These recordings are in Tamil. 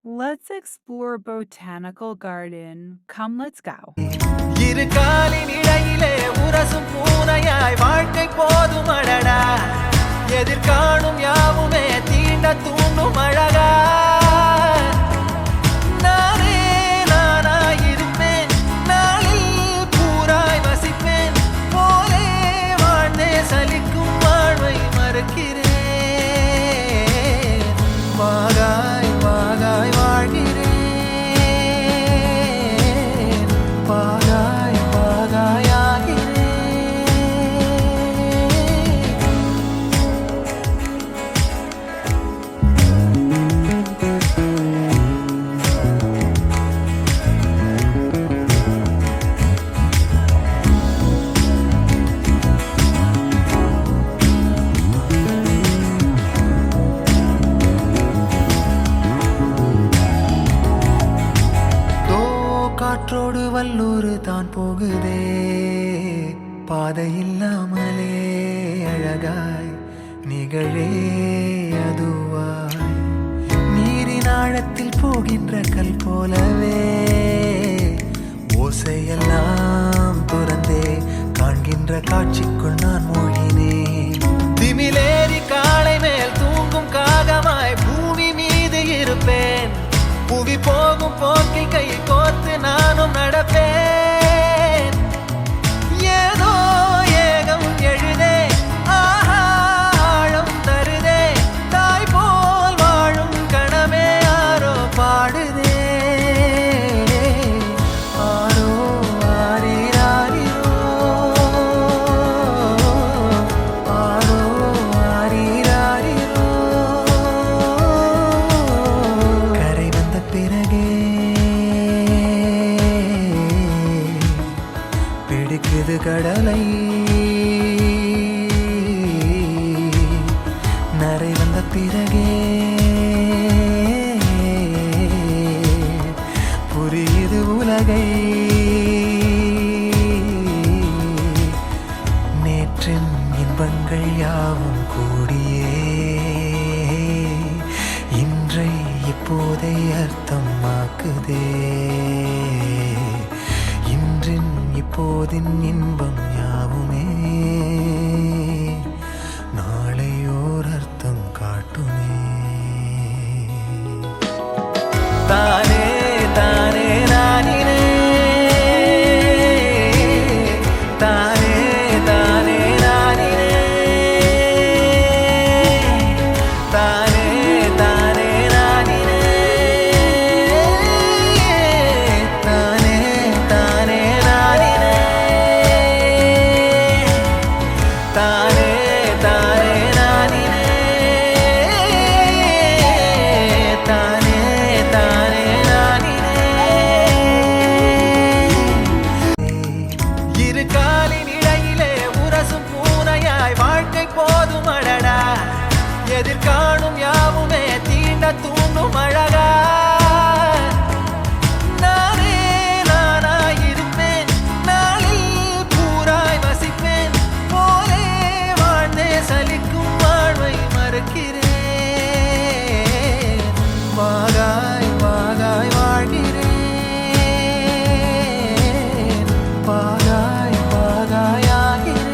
Let's explore botanical garden. Come, let's go. இரு காலின் இடையிலே உரசும் பூனையாய் வாழ்க்கை போதும் அடடா. எதிர்காணும் யாவுமே தீண்ட தூண்டும் அழகா. நானே நானாய் இருப்பேன், நாளில் பூராய் வசிப்பேன். போலே வாழ்ந்தே சலிக்கும் வாழ்வை மறுக்கிறேன். வாகாய் வாகாய் வாழ்கிறேன். வாகாய் வாகாய் ஆகிறேன். காற்றோடு வல்லூர் தான் போகுதே, பாதை இல்லாமலே அழகாய் நிகழே அதுவாய். நீரின் ஆழத்தில் போகின்ற கல் போலவே ஓசையெல்லாம் துறந்தே காண்கின்ற காட்சிக்குள் நான் மூழ்கினேன். திமிலேறி காலை மேல் தூங்கும் காகமாய் பூமி மீது இருப்பேன். புவி போகும் போக்கில் கை கோர்த்து நானும் நடப்பேன். ஏதோ ஏகம் எழுதே, ஆஹா ஆழம் தருதே. தாய் போல் வாழும் கணமே யாரோ பாடுதே. ஆரோ ஆரீராரிரோ, ஆரோ ஆரீராரிரோ. கரை வந்த பிறகே பிடிக்குது கடலை. நரை வந்த பிறகே புரியுது உலகை. நேற்றின் இன்பங்கள் யாவும் கூடியே இன்றை இப்போதை அர்த்தமாக்குதே. இன்றின் இப்போதின் இன்பம் யாவுமே நாளை ஓர் அர்த்தம் காட்டுமே. தானே தானே நானினே, தானே தானே நானினே, தானே தானே நானினே, தானே தானே நானினே, தானே தானே நானினே, தானே தானே நானினே. இரு காலின் இடையிலே உரசும் பூனையாய் வாழ்க்கை போதும் அடடா. எதிர்காணும் யாவுமே தீண்ட தூண்டும் அழகா. நானே நானாய் இருப்பேன், நாளில் பூராய் வசிப்பேன். போலே வாழ்ந்தே சலிக்கும் வாழ்வை மறுக்கிறேன். வாகாய் வாகாய் வாழ்கிறேன். வாகாய் வாகாய் ஆகிறேன்.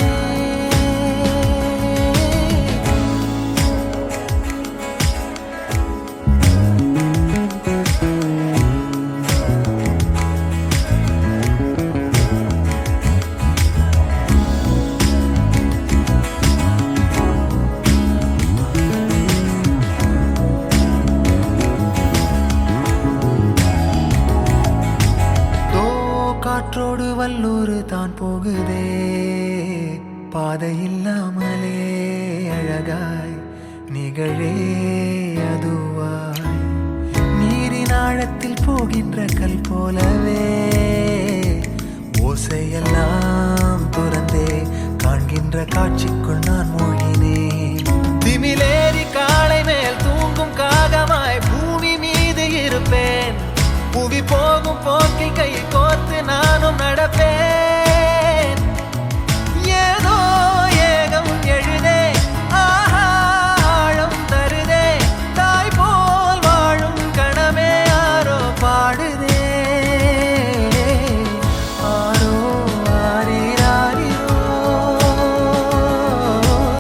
காற்றோடு வல்லூர் தான் போகுதே, பாதை இல்லாமலே அழகாய் நிகழே அதுவாய். நீரின் ஆழத்தில் போகின்ற கல் போலவே ஓசையெல்லாம் துறந்தே காண்கின்ற காட்சிக்குள் நான் மூழ்கினேன். திமிலேறி காலை மேல் தூங்கும் காகமாய் பூமி மீது இருப்பேன். புவி போகும் போக்கில் கை